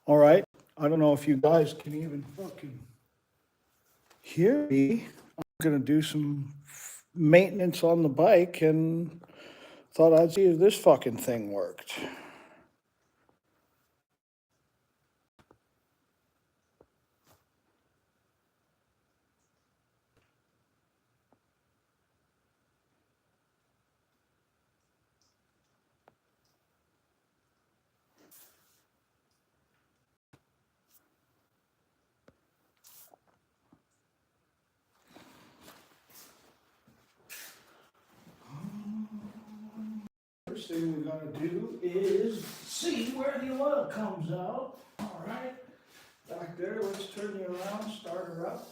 All right. I don't know if you guys can even fucking hear me. I'm gonna do some maintenance on the bike and thought I'd see if this fucking thing worked. First thing we gotta do is see where the oil comes out. All right. Back there, let's turn you around, start her up.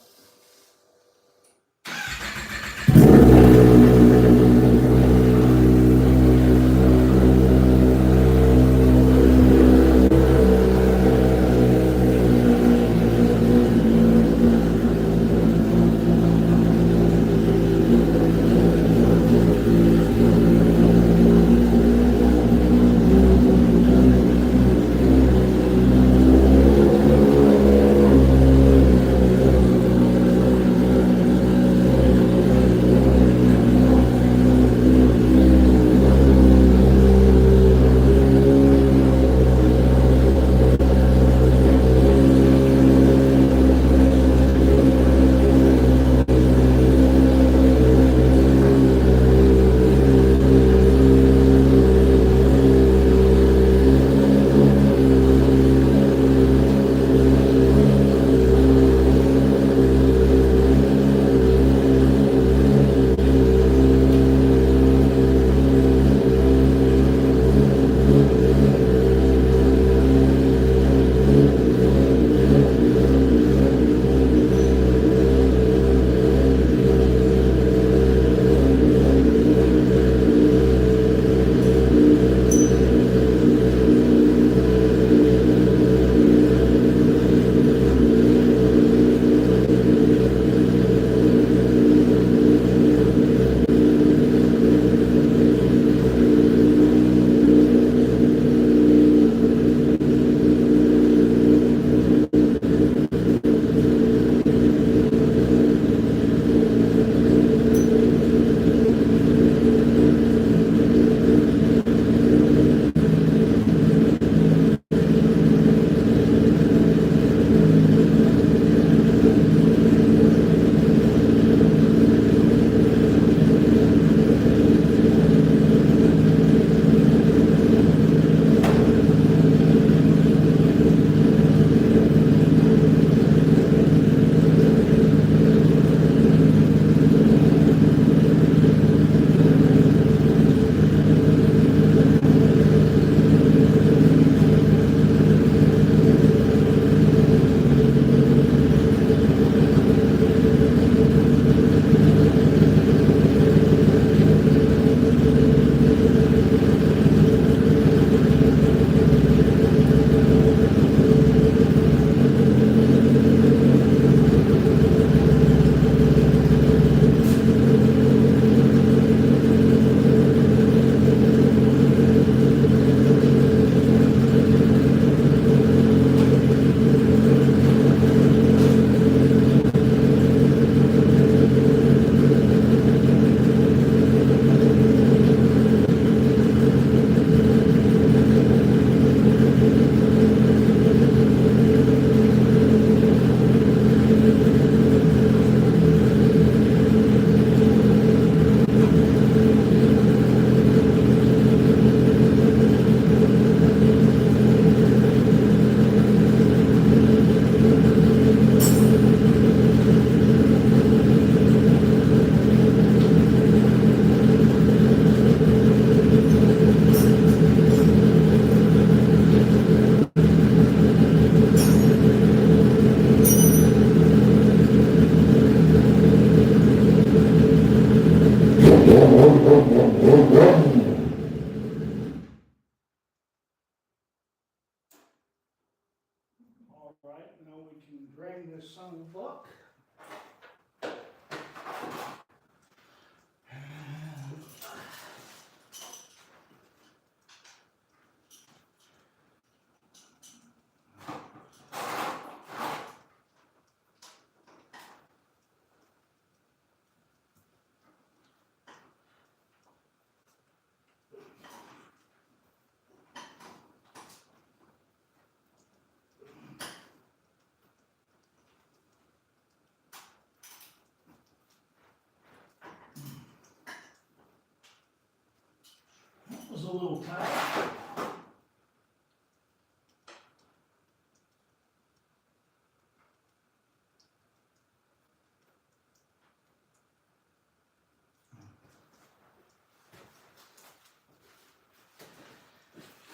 All right, now we can drain this son of a buck. little tight.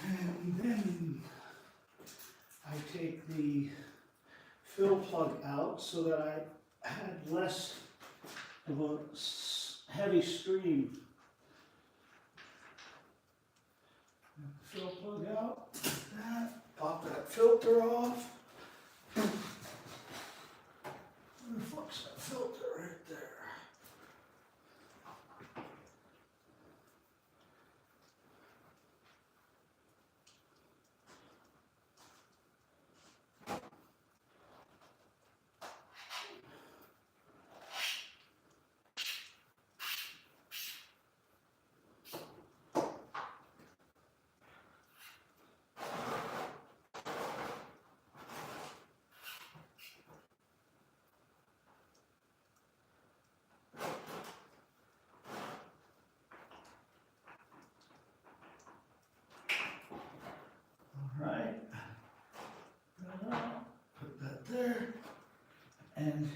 And then I take the fill plug out so that I had less of a heavy stream. Fill plug out, like that, pop that filter off. Where the fuck's that filter? Right there. Right, put that there, and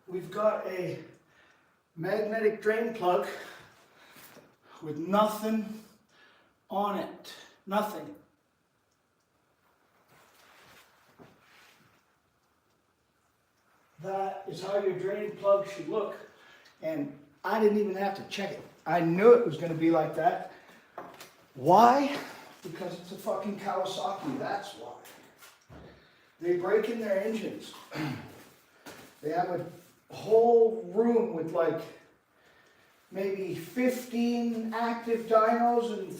we've got a magnetic drain plug with nothing on it, nothing. That is how your drain plug should look, and I didn't even have to check it. I knew it was going to be like that. Why? Because it's a fucking Kawasaki, that's why. They break in their engines. They have a whole room with like maybe 15 active dynos and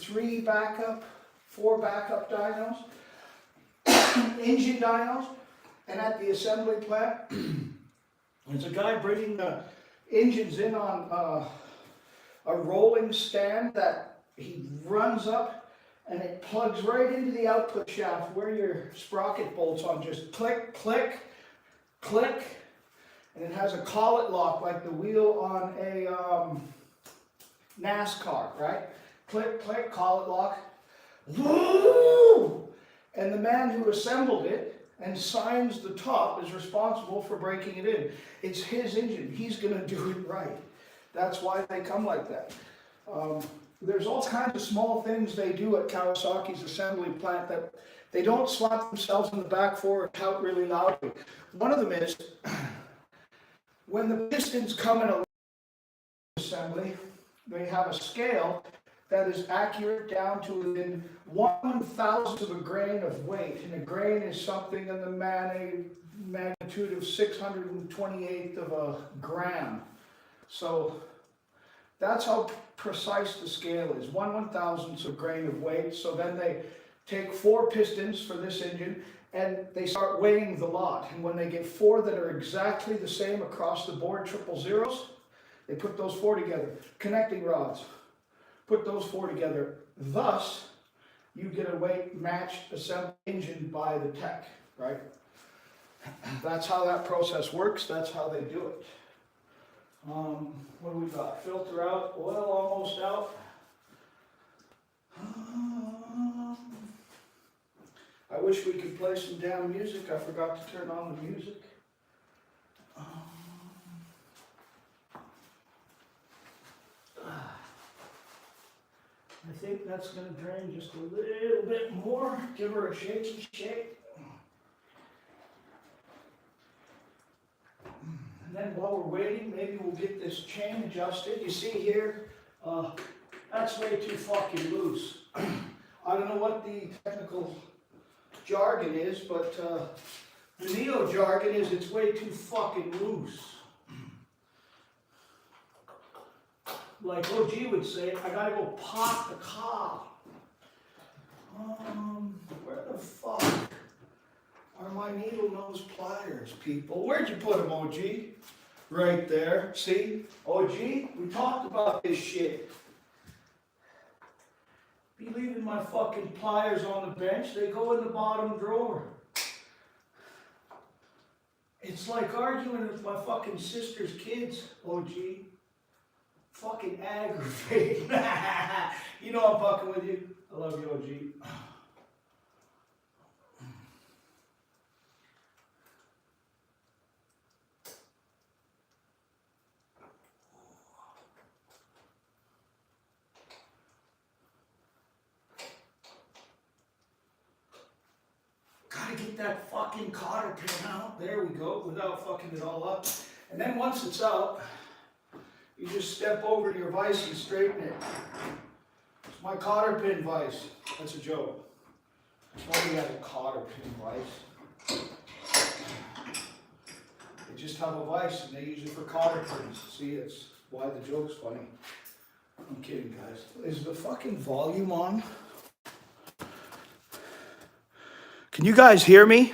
4 backup dynos, engine dynos, and at the assembly plant, there's a guy bringing the engines in on a rolling stand that he runs up, and it plugs right into the output shaft where your sprocket bolts on. Just click, click, click, and it has a collet lock like the wheel on a NASCAR, right? Click, click, collet lock. Woo! And the man who assembled it and signs the top is responsible for breaking it in. It's his engine. He's going to do it right. That's why they come like that. There's all kinds of small things they do at Kawasaki's assembly plant that they don't slap themselves in the back for or tout really loudly. One of them is, when the pistons come in a assembly, they have a scale that is accurate down to within 1/1000th of a grain of weight. And a grain is something in the magnitude of 628th of a gram. So that's how precise the scale is, 1/1000th of a grain of weight. So then they take 4 pistons for this engine and they start weighing the lot. And when they get 4 that are exactly the same across the board, 000s, they put those 4 together. Connecting rods, put those 4 together. Thus, you get a weight matched assembly engine by the tech, right? That's how that process works. That's how they do it. What do we got? Filter out, oil almost out. I wish we could play some damn music. I forgot to turn on the music. I think that's going to drain just a little bit more. Give her a shaky shake. And then while we're waiting, maybe we'll get this chain adjusted. You see here, that's way too fucking loose. I don't know what the technical jargon is, but the Neo jargon is it's way too fucking loose. Like OG would say, I gotta go pop the car. Where the fuck are my needle nose pliers, people? Where'd you put them, OG? Right there. See? OG, we talked about this shit. Be leaving my fucking pliers on the bench, they go in the bottom drawer. It's like arguing with my fucking sister's kids, OG. Fucking aggravating. You know I'm fucking with you. I love you, OG. Gotta get that fucking cotter pin out. There we go, without fucking it all up. And then once it's out, you just step over to your vise and straighten it. It's my cotter pin vise. That's a joke. Nobody has a cotter pin vise. They just have a vise and they use it for cotter pins. See, it's why the joke's funny. I'm kidding, guys. Is the fucking volume on? Can you guys hear me?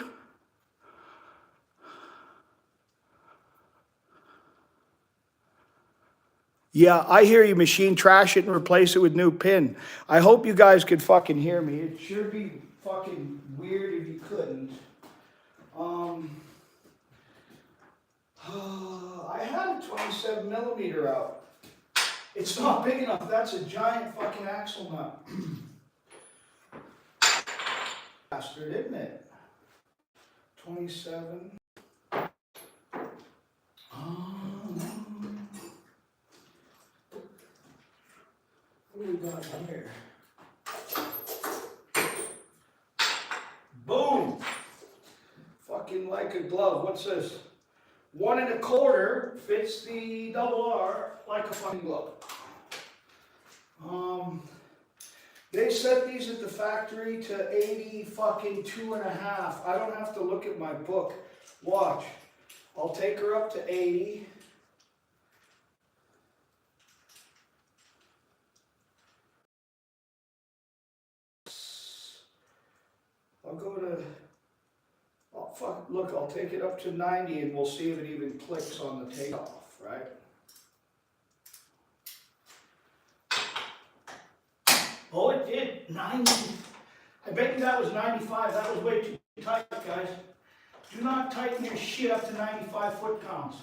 Yeah, I hear you, machine. Trash it and replace it with new pin. I hope you guys could fucking hear me. It'd sure be fucking weird if you couldn't. I had a 27 millimeter out. It's not big enough. That's a giant fucking axle nut. Bastard, isn't it? 27. What do we got here? Boom! Fucking like a glove. What's this? 1 1/4 fits the double R like a fucking glove. They set these at the factory to 80 fucking 2.5. I don't have to look at my book. Watch. I'll take her up to 80. I'll go to, oh fuck, look, I'll take it up to 90 and we'll see if it even clicks on the takeoff, right? Oh, it did. 90. I bet you that was 95. That was way too tight, guys. Do not tighten your shit up to 95 foot-pounds.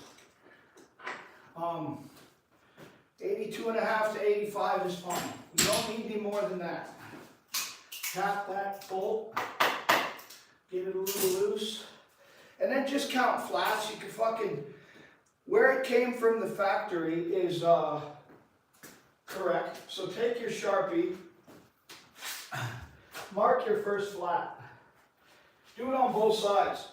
82.5 to 85 is fine. You don't need any more than that. Tap that bolt. Get it a little loose. And then just count flats. You can fucking, where it came from the factory is correct. So take your Sharpie. Mark your first flat. Do it on both sides.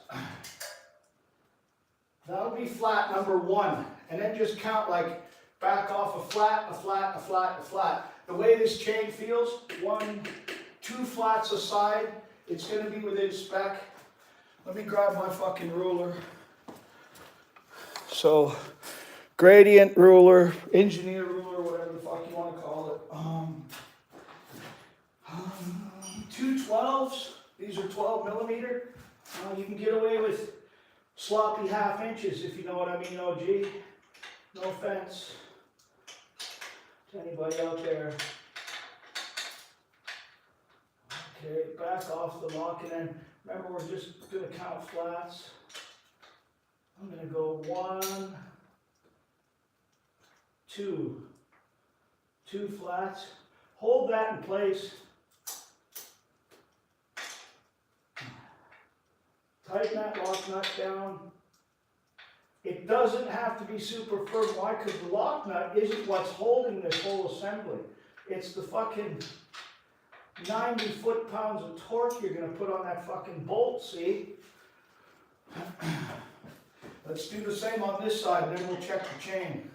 That'll be flat number 1. And then just count like back off a flat, a flat, a flat, a flat. The way this chain feels, 1, 2 flats aside, it's going to be within spec. Let me grab my fucking ruler. So, gradient ruler, engineer ruler, whatever the fuck you want to call it. 2 12s. These are 12 millimeter. You can get away with sloppy 1/2 inches if you know what I mean, OG. No offense to anybody out there. Okay, back off the lock, and then remember we're just going to count flats. I'm going to go 1, 2. 2 flats. Hold that in place. Tighten that lock nut down. It doesn't have to be super firm. Why? Because the lock nut isn't what's holding this whole assembly. It's the fucking 90 foot-pounds of torque you're going to put on that fucking bolt, see? Let's do the same on this side, then we'll check the chain.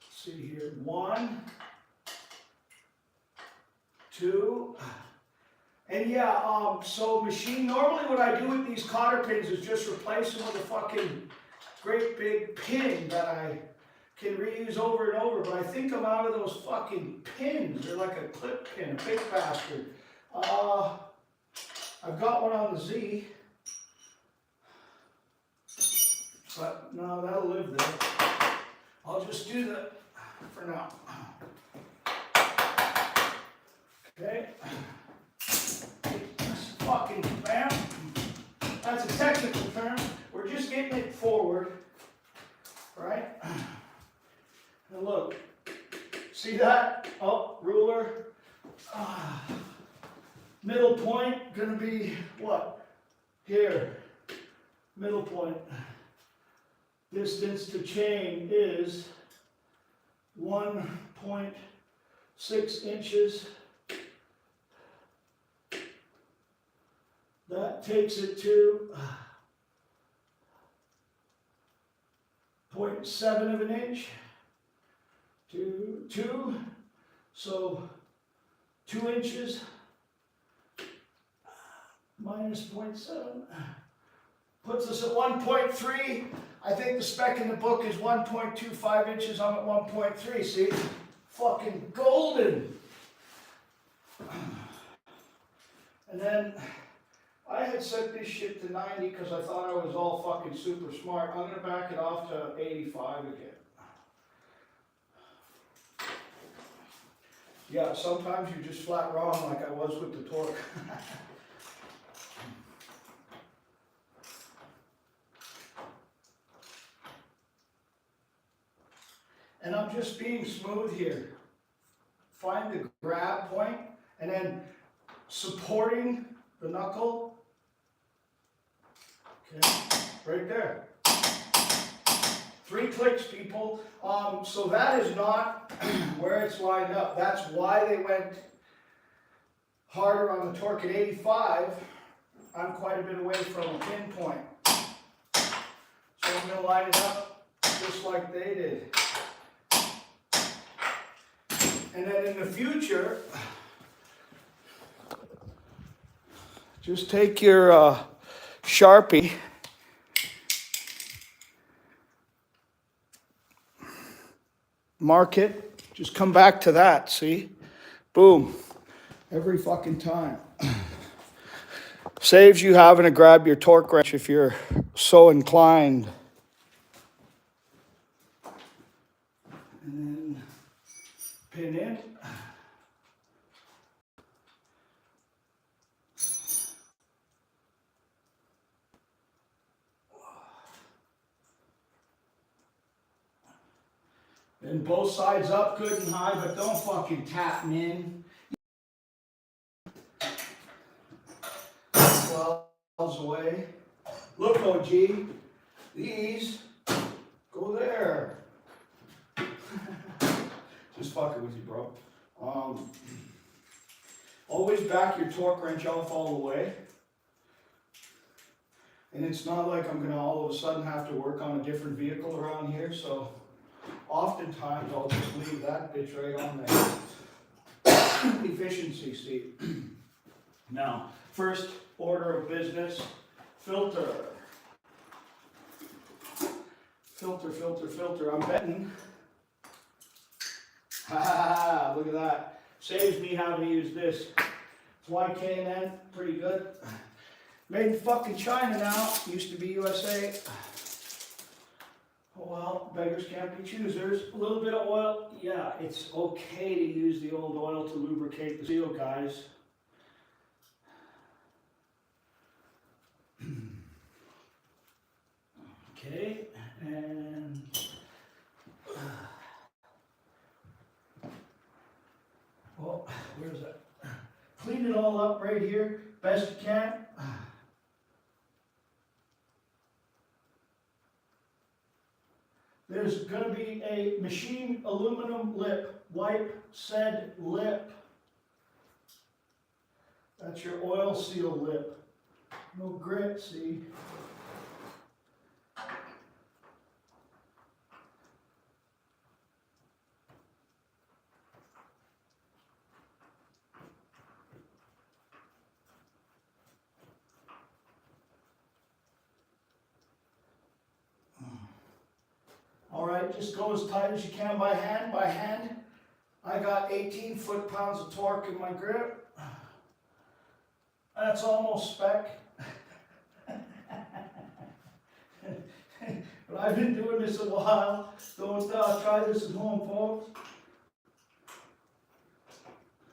Let's see here. 1, 2, and yeah, so machine, normally what I do with these cotter pins is just replace them with a fucking great big pin that I can reuse over and over, but I think I'm out of those fucking pins. They're like a clip pin, a big bastard. I've got one on the Z, but no, that'll live there. I'll just do that for now. Okay. Fucking bam. That's a technical term. We're just getting it forward, right? And look, See that? Oh, ruler. Middle point gonna be what? Here. Middle point. Distance to chain is 1.6 inches. That takes it to 0.7 of an inch to 2. So 2 inches minus 0.7 puts us at 1.3. I think the spec in the book is 1.25 inches. I'm at 1.3. See? Fucking golden. And then I had set this shit to 90 because I thought I was all fucking super smart. I'm going to back it off to 85 again. Yeah, sometimes you're just flat wrong like I was with the torque. And I'm just being smooth here. Find the grab point and then supporting the knuckle. Okay, right there. 3 clicks, people. So that is not where it's lined up. That's why they went harder on the torque at 85. I'm quite a bit away from a pinpoint. So I'm going to line it up just like they did. And then in the future, just take your Sharpie, mark it, just come back to that, see? Boom, every fucking time. Saves you having to grab your torque wrench if you're so inclined. And then pin in. And both sides up good and high, but don't fucking tap me in. 12 away. Look, OG, these go there. Just fucking with you, bro. Always back your torque wrench off all the way. And it's not like I'm gonna all of a sudden have to work on a different vehicle around here, so oftentimes I'll just leave that bitch right on there. Efficiency, Steve. Now, first order of business, filter. Filter, filter, filter. I'm betting. Ha ha ha, look at that. Saves me having to use this. It's YK&N, pretty good. Made in fucking China now. Used to be USA. Oh well, beggars can't be choosers. A little bit of oil. Yeah, it's okay to use the old oil to lubricate the seal, guys. Okay, and well, where's that? Clean it all up right here, best you can. There's going to be a machine aluminum lip. Wipe said lip. That's your oil seal lip. No grit, see? All right, just go as tight as you can by hand. By hand, I got 18 foot-pounds of torque in my grip. That's almost spec. But I've been doing this a while. Don't try this at home, folks.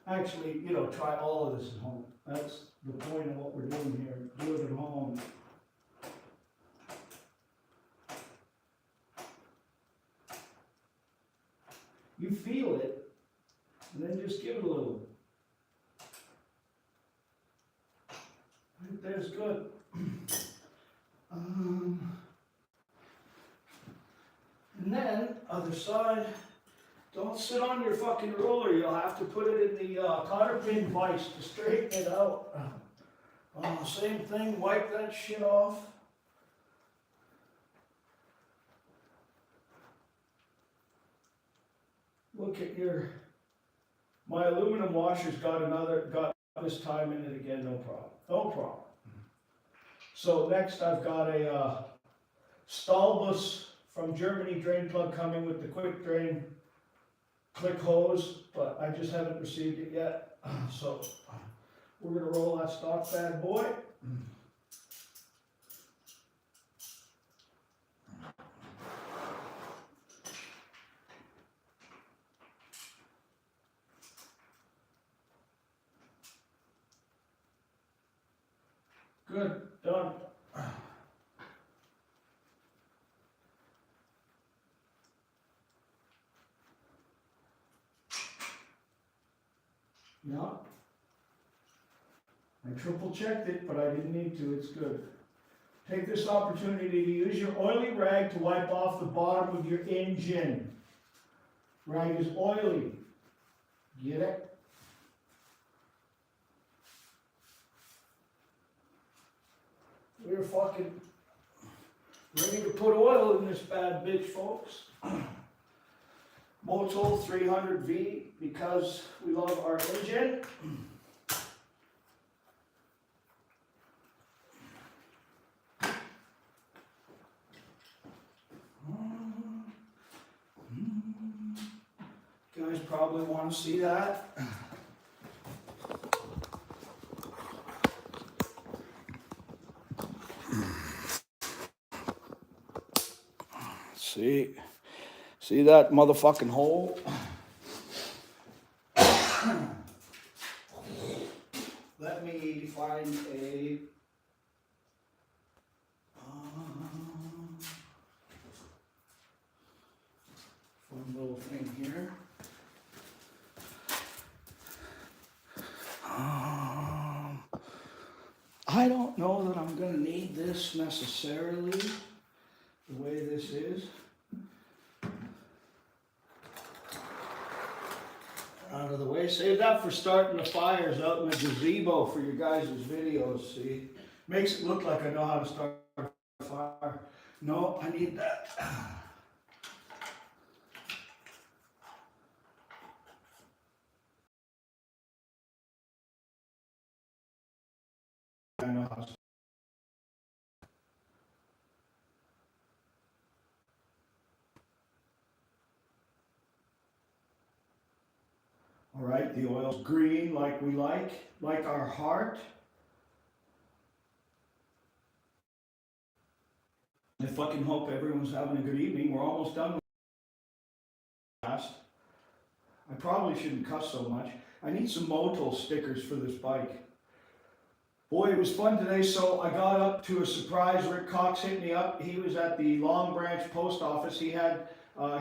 Actually, you know, try all of this at home. That's the point of what we're doing here. Do it at home. You feel it, And then just give it a little. Right there's good. And then, other side, don't sit on your fucking roller. You'll have to put it in the cotter pin vise to straighten it out. Same thing, wipe that shit off. Look at my aluminum washer's got this time in it again, no problem. No problem. So next I've got a Stahlbus from Germany drain plug coming with the quick drain click hose, but I just haven't received it yet. So we're gonna roll that stock bad boy. Good, done. Yeah. I triple checked it, but I didn't need to, it's good. Take this opportunity to use your oily rag to wipe off the bottom of your engine. Rag is oily. Get it? We're fucking ready to put oil in this bad bitch, folks. Motul 300V because we love our engine. You guys probably want to see that. See that motherfucking hole? Let me find a fun little thing here. I don't know that I'm going to need this necessarily, the way this is. Out of the way. Save that for starting the fires out in the gazebo for your guys' videos, see? Makes it look like I know how to start a fire. No, I need that. I know how to. All right, the oil's green like we like our heart. I fucking hope everyone's having a good evening. We're almost done with last. I probably shouldn't cuss so much. I need some Motul stickers for this bike. Boy, it was fun today. So I got up to a surprise. Rick Cox hit me up. He was at the Long Branch post office. He had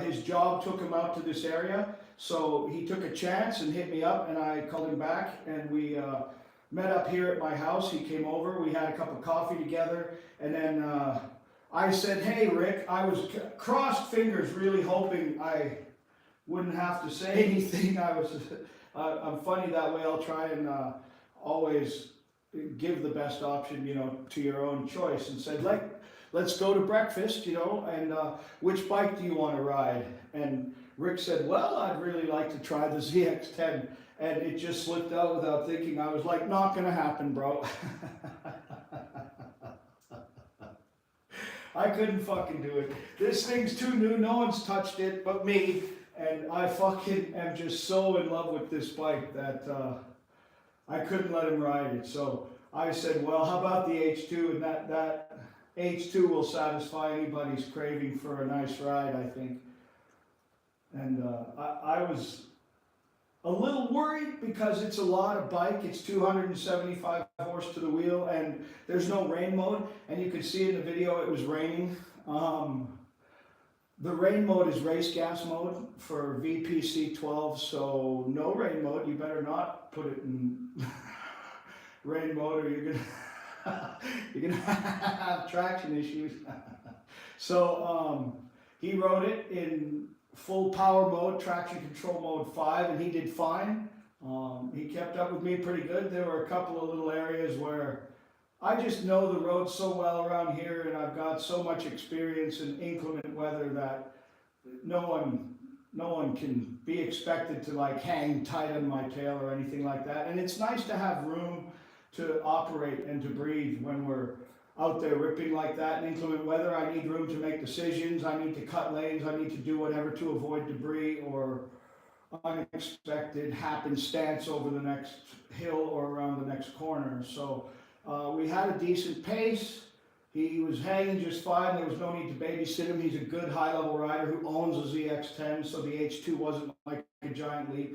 his job took him out to this area. So he took a chance and hit me up, and I called him back, and we met up here at my house. He came over, we had a cup of coffee together, and then I said, hey Rick, I was crossed fingers really hoping I wouldn't have to say anything. I'm funny that way. I'll try and always give the best option, you know, to your own choice, and said, let's go to breakfast, you know, and which bike do you want to ride? And Rick said, well, I'd really like to try the ZX-10, and it just slipped out without thinking. I was like, not gonna happen, bro. I couldn't fucking do it. This thing's too new, no one's touched it but me, and I fucking am just so in love with this bike that I couldn't let him ride it. So I said, well, how about the H2? And that H2 will satisfy anybody's craving for a nice ride, I think. And I was a little worried because it's a lot of bike. It's 275 horse to the wheel, and there's no rain mode. And you can see in the video it was raining. The rain mode is race gas mode for VPC12, so no rain mode. You better not put it in rain mode, or you're gonna have traction issues. So he rode it in full power mode, traction control mode 5, and he did fine. He kept up with me pretty good. There were a couple of little areas where I just know the road so well around here, and I've got so much experience in inclement weather that no one can be expected to like hang tight on my tail or anything like that. And it's nice to have room to operate and to breathe when we're out there ripping like that in inclement weather. I need room to make decisions. I need to cut lanes. I need to do whatever to avoid debris or unexpected happenstance over the next hill or around the next corner. So we had a decent pace. He was hanging just fine. There was no need to babysit him. He's a good high-level rider who owns a ZX-10, so the H2 wasn't like a giant leap.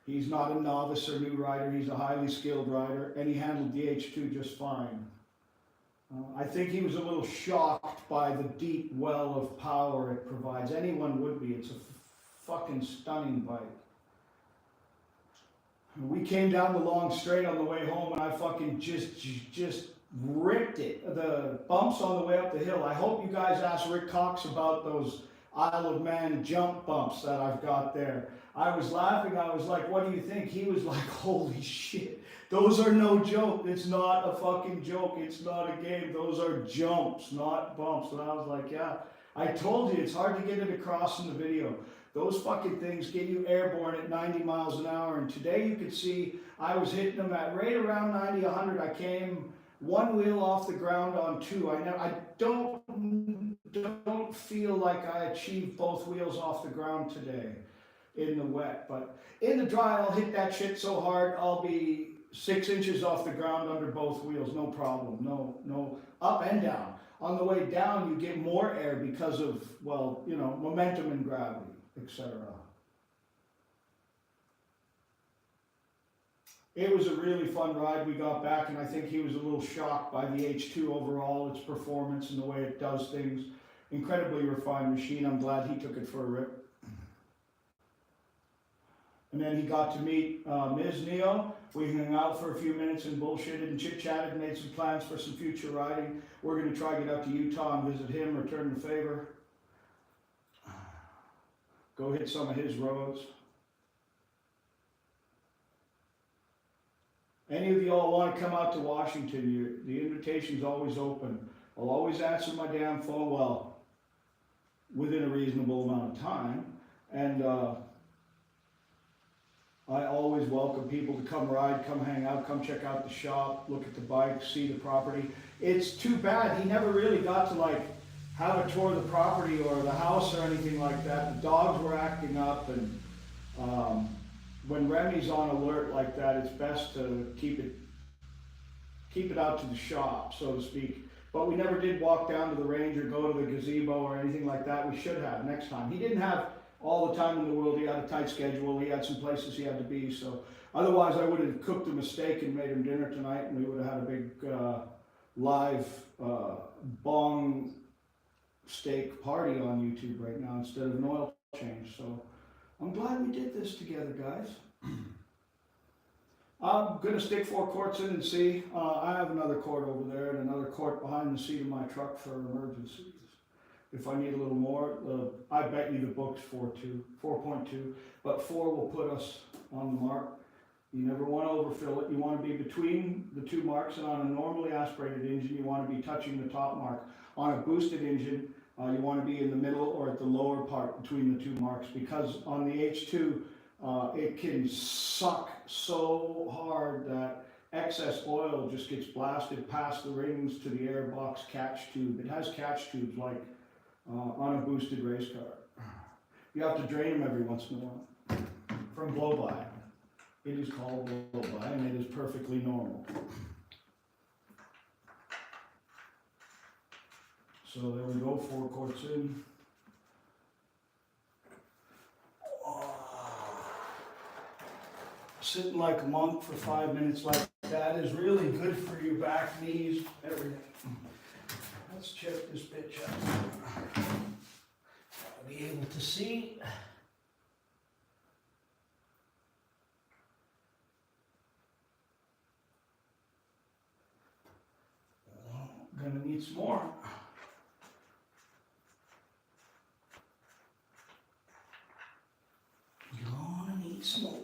He's not a novice or new rider. He's a highly skilled rider, and he handled the H2 just fine. I think he was a little shocked by the deep well of power it provides. Anyone would be. It's a fucking stunning bike. We came down the long straight on the way home, and I fucking just ripped it. The bumps on the way up the hill. I hope you guys asked Rick Cox about those Isle of Man jump bumps that I've got there. I was laughing. I was like, what do you think? He was like, holy shit. Those are no joke. It's not a fucking joke. It's not a game. Those are jumps, not bumps. And I was like, yeah. I told you, it's hard to get it across in the video. Those fucking things get you airborne at 90 miles an hour. And today you could see I was hitting them at right around 90, 100. I came one wheel off the ground on 2. I don't feel like I achieved both wheels off the ground today in the wet. But in the dry, I'll hit that shit so hard, I'll be 6 inches off the ground under both wheels. No problem. No, up and down. On the way down, you get more air because of, well, you know, momentum and gravity, etc. It was a really fun ride. We got back, and I think he was a little shocked by the H2 overall, its performance and the way it does things. Incredibly refined machine. I'm glad he took it for a rip. And then he got to meet Ms. Neo. We hung out for a few minutes and bullshitted and chit-chatted and made some plans for some future riding. We're going to try to get up to Utah and visit him, return the favor. Go hit some of his roads. Any of y'all want to come out to Washington, the invitation's always open. I'll always answer my damn phone, well, within a reasonable amount of time. And I always welcome people to come ride, come hang out, come check out the shop, look at the bike, see the property. It's too bad he never really got to like have a tour of the property or the house or anything like that. The dogs were acting up, and when Remy's on alert like that, it's best to keep it out to the shop, so to speak. But we never did walk down to the range or go to the gazebo or anything like that. We should have next time. He didn't have all the time in the world. He had a tight schedule. He had some places he had to be. So otherwise, I would have cooked him a steak and made him dinner tonight, and we would have had a big live bong steak party on YouTube right now instead of an oil change. So I'm glad we did this together, guys. I'm going to stick 4 quarts in and see. I have another quart over there and another quart behind the seat of my truck for emergencies. If I need a little more, I bet you the book's 4.2, but 4 will put us on the mark. You never want to overfill it. You want to be between the 2 marks, and on a normally aspirated engine, you want to be touching the top mark. On a boosted engine, you want to be in the middle or at the lower part between the 2 marks, because on the H2, it can suck so hard that excess oil just gets blasted past the rings to the airbox catch tube. It has catch tubes like on a boosted race car. You have to drain them every once in a while from blow-by. It is called blow-by, and it is perfectly normal. So there we go, 4 quarts in. Sitting like a monk for 5 minutes like that is really good for your back, knees, everything. Let's check this bitch out. be able to see. Gonna need some more. Gonna need some more.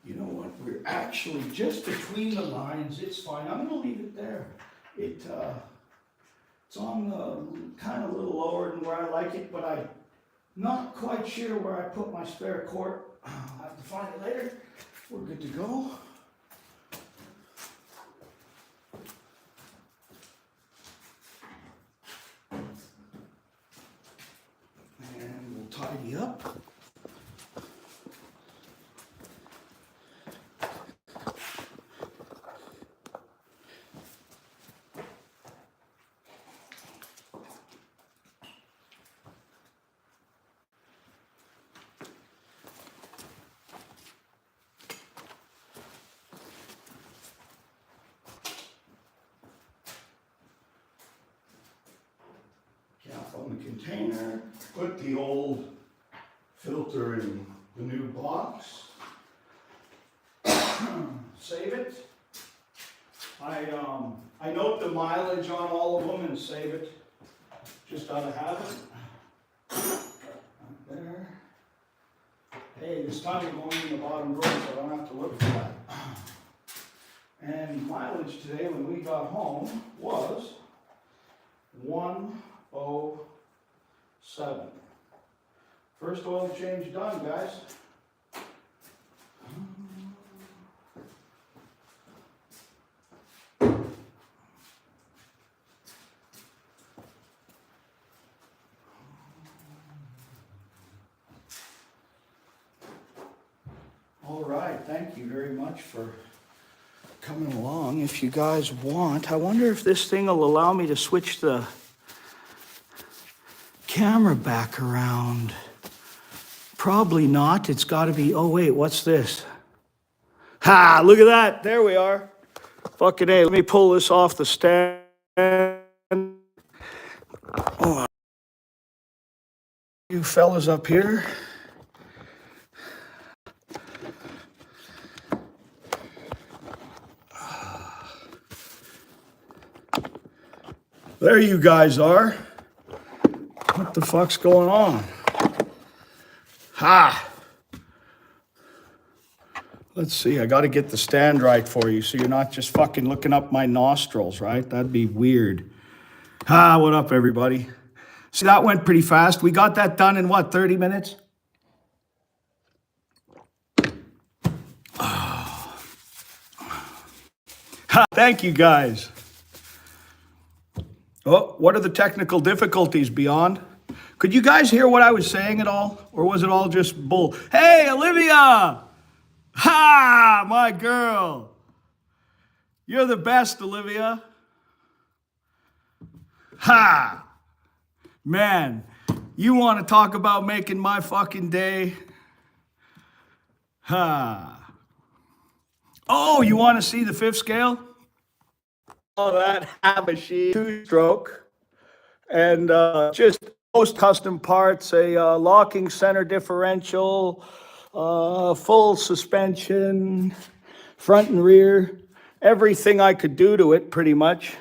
You know what, we're actually just between the lines, it's fine, I'm gonna leave it there. It's on the, kind of a little lower than where I like it, but I'm not quite sure where I put my spare quart. I'll have to find it later. We're good to go. And we'll tidy up. Cap on the container, put the old filter in the new box, save it. I note the mileage on all of them and save it, just out of habit. Right there. Hey, this time we're going in the bottom drawer, so I don't have to look for that. And mileage today when we got home was 107. First oil change done, guys. All right, thank you very much for coming along. If you guys want, I wonder if this thing will allow me to switch the camera back around. Probably not. It's got to be, oh wait, what's this? Ha, look at that. There we are. Fucking A. Let me pull this off the stand. Oh, you fellas up here. There you guys are. What the fuck's going on? Ha! Let's see, I gotta get the stand right for you so you're not just fucking looking up my nostrils, right? That'd be weird. Ha, what up, everybody? See, that went pretty fast. We got that done in what, 30 minutes? Ha, thank you, guys. Oh, what are the technical difficulties, Beyond? Could you guys hear what I was saying at all? Or was it all just bull? Hey, Olivia! Ha, my girl. You're the best, Olivia. Ha! Man, you want to talk about making my fucking day? Ha! Oh, you want to see the fifth scale? All that Habashee two-stroke and just most custom parts, a locking center differential, full suspension, front and rear, everything I could do to it pretty much.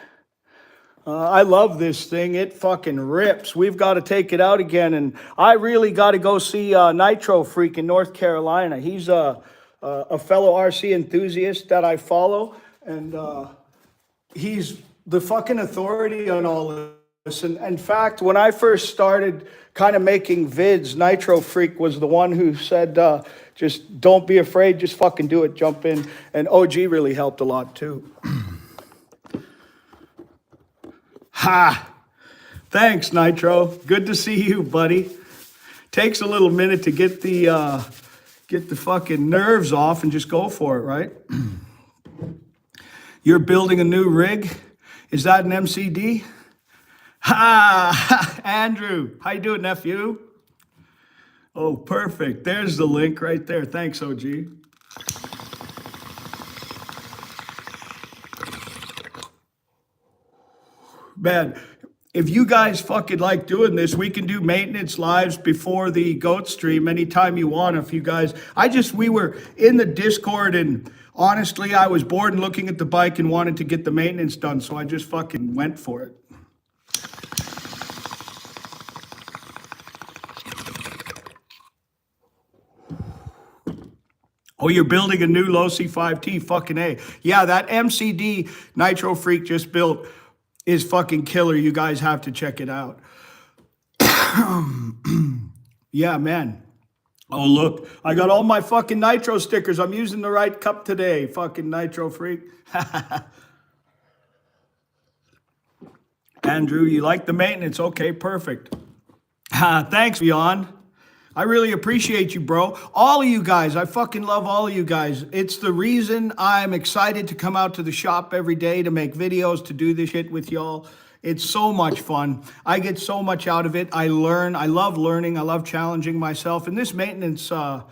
I love this thing. It fucking rips. We've got to take it out again, and I really got to go see Nitro Freak in North Carolina. He's a fellow RC enthusiast that I follow, and he's the fucking authority on all of this. And in fact, when I first started kind of making vids, Nitro Freak was the one who said, just don't be afraid, just fucking do it, jump in. And OG really helped a lot too. Ha! Thanks, Nitro. Good to see you, buddy. Takes a little minute to get the fucking nerves off and just go for it, right? You're building a new rig? Is that an MCD? Ha! Andrew, how you doing, nephew? Oh, perfect. There's the link right there. Thanks, OG. Man, if you guys fucking like doing this, we can do maintenance lives before the goat stream anytime you want. If you guys, we were in the Discord and honestly, I was bored and looking at the bike and wanted to get the maintenance done. So I just fucking went for it. Oh, you're building a new low C5T, fucking A. Yeah, that MCD Nitro Freak just built is fucking killer. You guys have to check it out. Yeah, man. Oh, look, I got all my fucking Nitro stickers. I'm using the right cup today, fucking Nitro Freak. Andrew, you like the maintenance? Okay, perfect. Thanks, Beyond. I really appreciate you, bro. All of you guys, I fucking love all of you guys. It's the reason I'm excited to come out to the shop every day to make videos, to do this shit with y'all. It's so much fun. I get so much out of it. I learn. I love learning. I love challenging myself. And this maintenance, to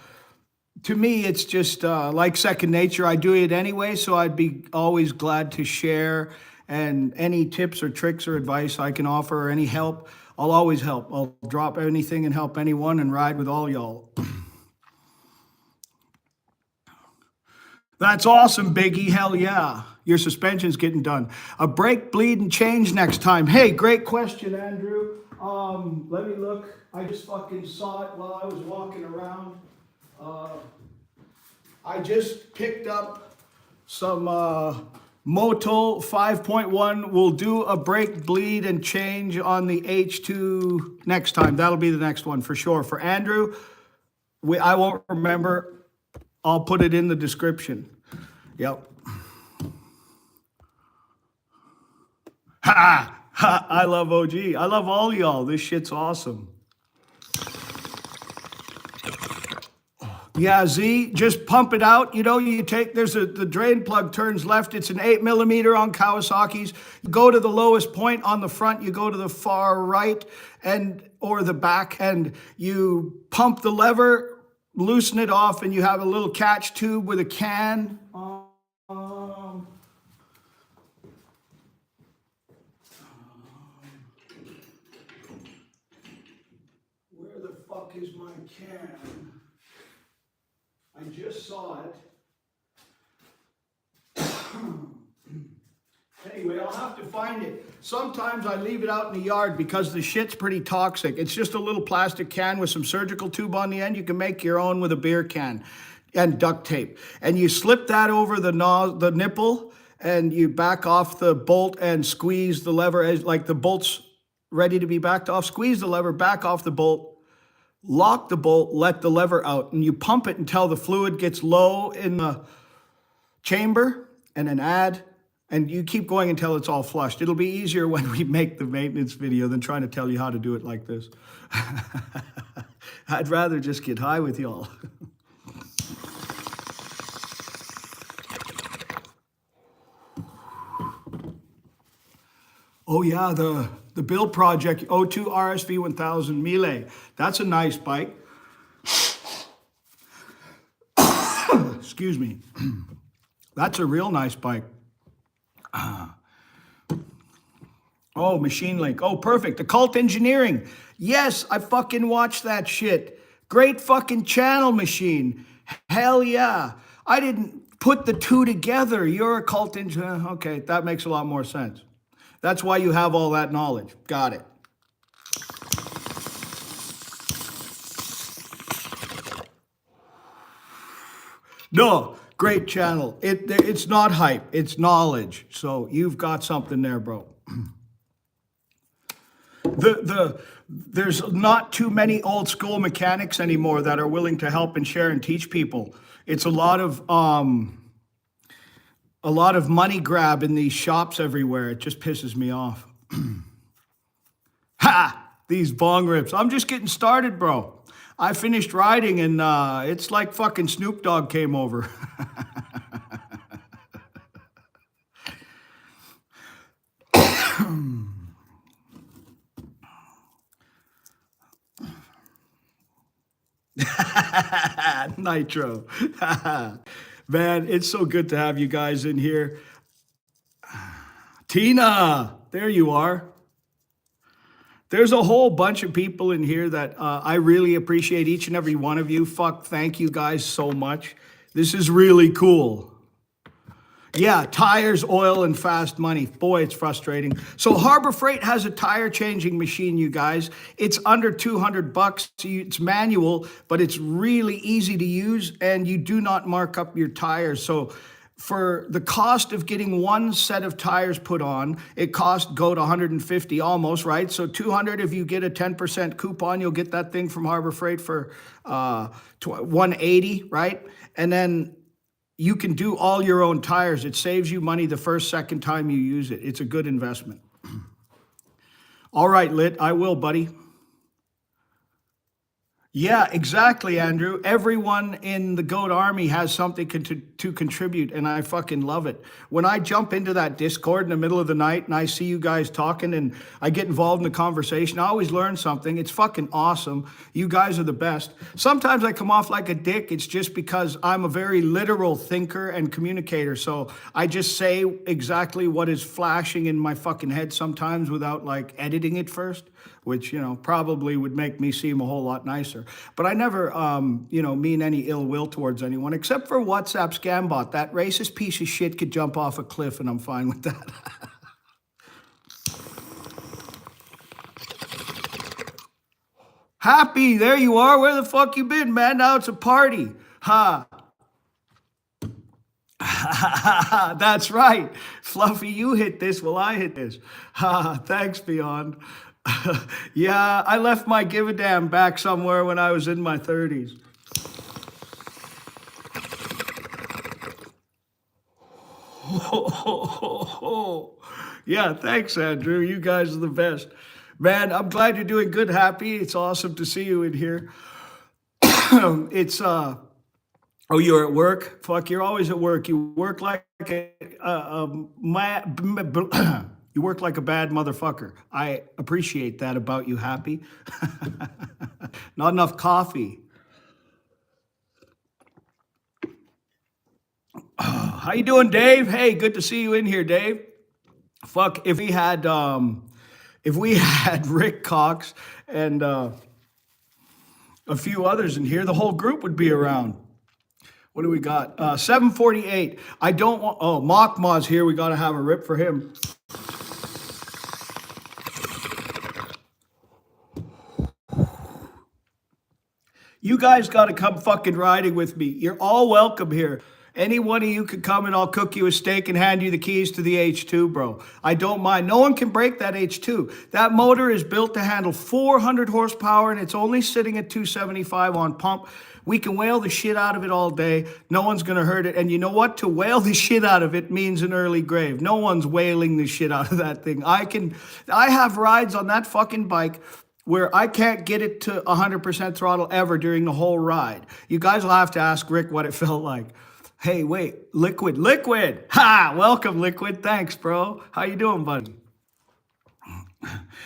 me, it's just like second nature. I do it anyway, so I'd be always glad to share. And any tips or tricks or advice I can offer or any help, I'll always help. I'll drop anything and help anyone and ride with all y'all. That's awesome, Biggie. Hell yeah. Your suspension's getting done. A brake, bleed, and change next time. Hey, great question, Andrew. Let me look. I just fucking saw it while I was walking around. I just picked up some Moto 5.1. We'll do a brake, bleed, and change on the H2 next time. That'll be the next one for sure. For Andrew, I won't remember. I'll put it in the description. Yep. Ha! Ha! I love OG. I love all y'all. This shit's awesome. Yeah, Z, just pump it out. You know, the drain plug turns left. It's an 8mm on Kawasaki's. You go to the lowest point on the front, you go to the far right or the back, and you pump the lever, loosen it off, and you have a little catch tube with a can. Where the fuck is my can? I just saw it. Anyway, I'll have to find it. Sometimes I leave it out in the yard because the shit's pretty toxic. It's just a little plastic can with some surgical tube on the end. You can make your own with a beer can and duct tape. And you slip that over the nipple and you back off the bolt and squeeze the lever as like the bolt's ready to be backed off. Squeeze the lever, back off the bolt. Lock the bolt, let the lever out, and you pump it until the fluid gets low in the chamber, and then add, and you keep going until it's all flushed. It'll be easier when we make the maintenance video than trying to tell you how to do it like this. I'd rather just get high with y'all. Oh yeah, the build project, O2 RSV 1000 Melee. That's a nice bike. Excuse me. That's a real nice bike. Oh, Machine Link. Oh, perfect. Occult Engineering. Yes, I fucking watched that shit. Great fucking channel, Machine. Hell yeah. I didn't put the two together. You're Occult Engineering. Okay, that makes a lot more sense. That's why you have all that knowledge. Got it. No, great channel. It's not hype. It's knowledge. So you've got something there, bro. There's not too many old school mechanics anymore that are willing to help and share and teach people. It's a lot of money grab in these shops everywhere. It just pisses me off. Ha! These bong rips. I'm just getting started, bro. I finished riding and it's like fucking Snoop Dogg came over. Nitro. Man, it's so good to have you guys in here. Tina, there you are. There's a whole bunch of people in here that I really appreciate each and every one of you. Fuck, thank you guys so much. This is really cool. Yeah, tires, oil, and fast money. Boy, it's frustrating. So Harbor Freight has a tire changing machine, you guys. It's under 200 bucks. It's manual, but it's really easy to use, and you do not mark up your tires. So for the cost of getting one set of tires put on, it costs go to 150 almost, right? So 200, if you get a 10% coupon, you'll get that thing from Harbor Freight for 180, right? And then you can do all your own tires. It saves you money the first, second time you use it. It's a good investment. All right, Lit, I will, buddy. Yeah, exactly, Andrew. Everyone in the GOAT Army has something to contribute, and I fucking love it. When I jump into that Discord in the middle of the night and I see you guys talking and I get involved in the conversation, I always learn something. It's fucking awesome. You guys are the best. Sometimes I come off like a dick. It's just because I'm a very literal thinker and communicator, so I just say exactly what is flashing in my fucking head sometimes without like editing it first, which, you know, probably would make me seem a whole lot nicer. But I never, mean any ill will towards anyone, except for WhatsApp scam bot. That racist piece of shit could jump off a cliff, and I'm fine with that. Happy, there you are. Where the fuck you been, man? Now it's a party. Ha. That's right. Fluffy, you hit this while I hit this. Ha, thanks, Beyond. Yeah, I left my give a damn back somewhere when I was in my 30s. Yeah, thanks, Andrew. You guys are the best. Man, I'm glad you're doing good, Happy. It's awesome to see you in here. It's, oh, you're at work? Fuck, you're always at work. You work like you work like a bad motherfucker. I appreciate that about you, Happy. Not enough coffee. How you doing, Dave? Hey, good to see you in here, Dave. Fuck, if we had Rick Cox and a few others in here, the whole group would be around. What do we got? 748. I don't want. Oh, Mockma's here. We got to have a rip for him. You guys got to come fucking riding with me. You're all welcome here. Any one of you could come and I'll cook you a steak and hand you the keys to the H2, bro. I don't mind. No one can break that H2. That motor is built to handle 400 horsepower and it's only sitting at 275 on pump. We can whale the shit out of it all day. No one's going to hurt it. And you know what? To whale the shit out of it means an early grave. No one's whaling the shit out of that thing. I have rides on that fucking bike where I can't get it to 100% throttle ever during the whole ride. You guys will have to ask Rick what it felt like. Hey, wait, Liquid. Ha, welcome, Liquid. Thanks, bro. How you doing, buddy?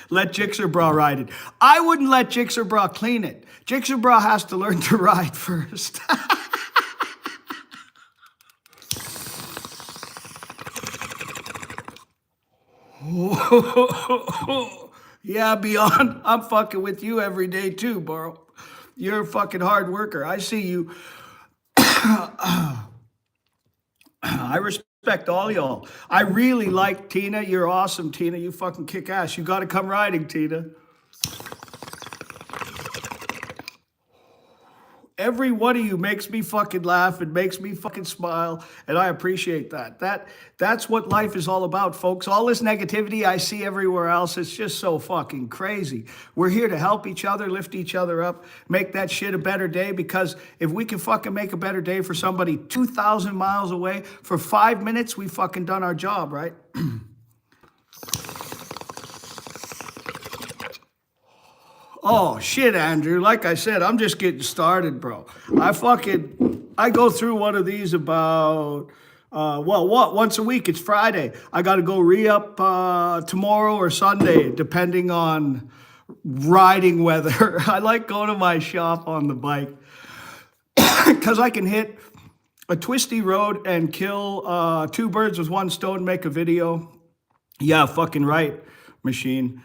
Let Jixerbra ride it. I wouldn't let Jixerbra clean it. Jixerbra has to learn to ride first. Yeah, Beyond. I'm fucking with you every day too, bro. You're a fucking hard worker. I see you. I respect all y'all. I really like Tina. You're awesome, Tina. You fucking kick ass. You got to come riding, Tina. Every one of you makes me fucking laugh and makes me fucking smile, and I appreciate that. That's what life is all about, folks. All this negativity I see everywhere else, it's just so fucking crazy. We're here to help each other, lift each other up, make that shit a better day, because if we can fucking make a better day for somebody 2,000 miles away for 5 minutes, we fucking done our job, right? Oh shit, Andrew. Like I said, I'm just getting started, bro. I go through one of these about once a week. It's Friday. I got to go re-up tomorrow or Sunday, depending on riding weather. I like going to my shop on the bike because I can hit a twisty road and kill two birds with one stone, make a video. Yeah, fucking right, machine.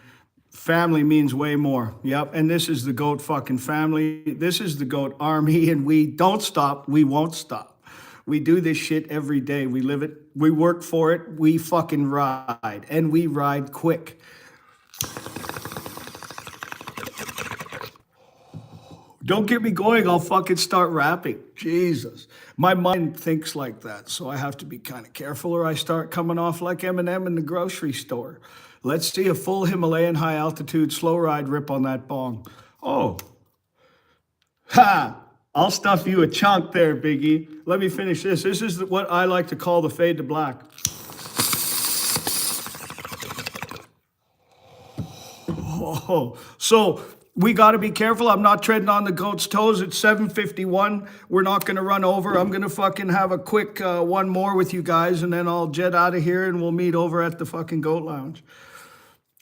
Family means way more. Yep. And this is the GOAT fucking family. This is the GOAT army, and we don't stop. We won't stop. We do this shit every day. We live it. We work for it. We fucking ride, and we ride quick. Don't get me going. I'll fucking start rapping. Jesus. My mind thinks like that, so I have to be kind of careful or I start coming off like Eminem in the grocery store. Let's see a full Himalayan high altitude slow ride rip on that bong. Oh. Ha! I'll stuff you a chunk there, Biggie. Let me finish this. This is what I like to call the fade to black. Oh, so we got to be careful. I'm not treading on the GOAT's toes. It's 7:51. We're not going to run over. I'm going to fucking have a quick one more with you guys, and then I'll jet out of here, and we'll meet over at the fucking GOAT Lounge.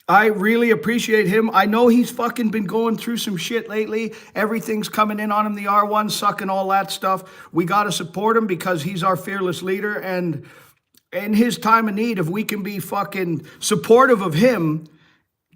I really appreciate him. I know he's fucking been going through some shit lately. Everything's coming in on him, the R1 sucking, all that stuff. We got to support him because he's our fearless leader, and in his time of need, if we can be fucking supportive of him,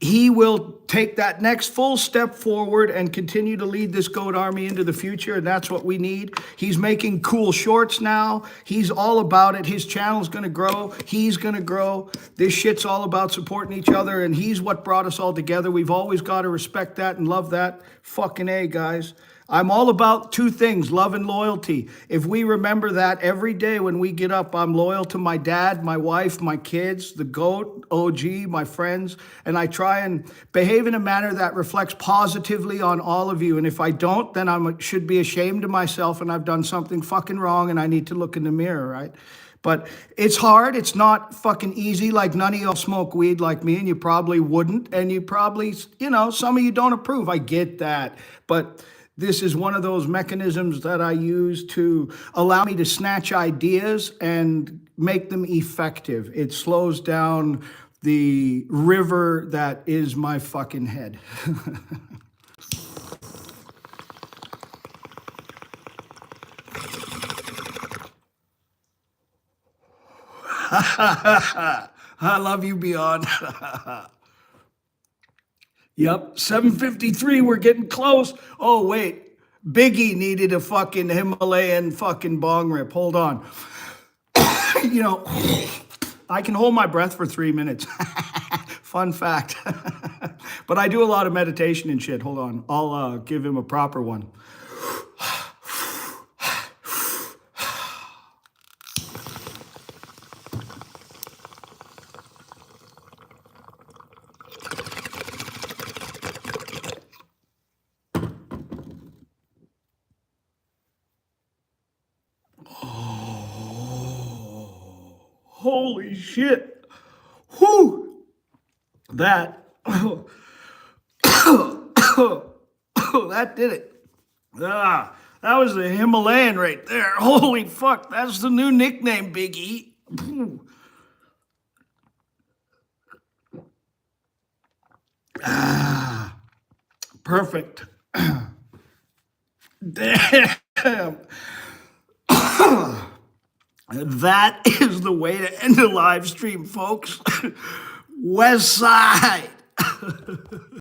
he will take that next full step forward and continue to lead this GOAT army into the future, and that's what we need. He's making cool shorts now. He's all about it. His channel's going to grow. He's going to grow. This shit's all about supporting each other, and he's what brought us all together. We've always got to respect that and love that. Fucking A, guys. I'm all about two things, love and loyalty. If we remember that every day when we get up, I'm loyal to my dad, my wife, my kids, the GOAT, OG, my friends, and I try and behave in a manner that reflects positively on all of you. And if I don't, then I should be ashamed of myself and I've done something fucking wrong and I need to look in the mirror, right? But it's hard. It's not fucking easy. Like none of y'all smoke weed like me, and you probably wouldn't. And you probably, some of you don't approve. I get that. But this is one of those mechanisms that I use to allow me to snatch ideas and make them effective. It slows down the river that is my fucking head. I love you beyond. Yep, 7:53, we're getting close. Oh, wait, Biggie needed a fucking Himalayan fucking bong rip. Hold on. I can hold my breath for 3 minutes. Fun fact. But I do a lot of meditation and shit. Hold on, I'll give him a proper one. Holy shit. Whew. That did it. That was the Himalayan right there. Holy fuck, that's the new nickname, Biggie. Perfect. Damn. That is the way to end a live stream, folks. West Side.